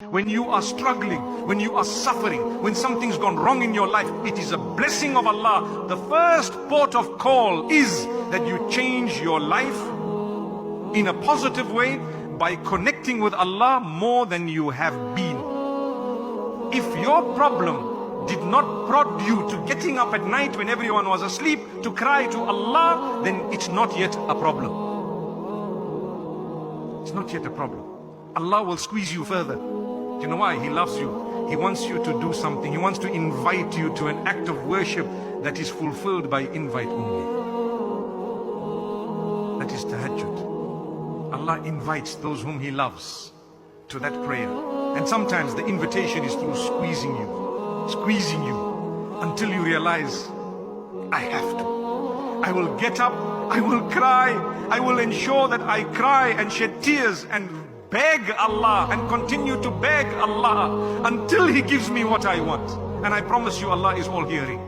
When you are struggling, when you are suffering, when something's gone wrong in your life, it is a blessing of Allah. The first port of call is that you change your life in a positive way by connecting with Allah more than you have been. If your problem did not prod you to getting up at night when everyone was asleep to cry to Allah, then it's not yet a problem. It's not yet a problem. Allah will squeeze you further. Do you know why? He loves you. He wants you to do something. He wants to invite you to an act of worship that is fulfilled by invite only. That is tahajjud. Allah invites those whom He loves to that prayer. And sometimes the invitation is through squeezing you until you realize, I have to. I will get up, I will cry, I will ensure that I cry and shed tears and beg Allah and continue to beg Allah until He gives me what I want. And I promise you, Allah is all hearing.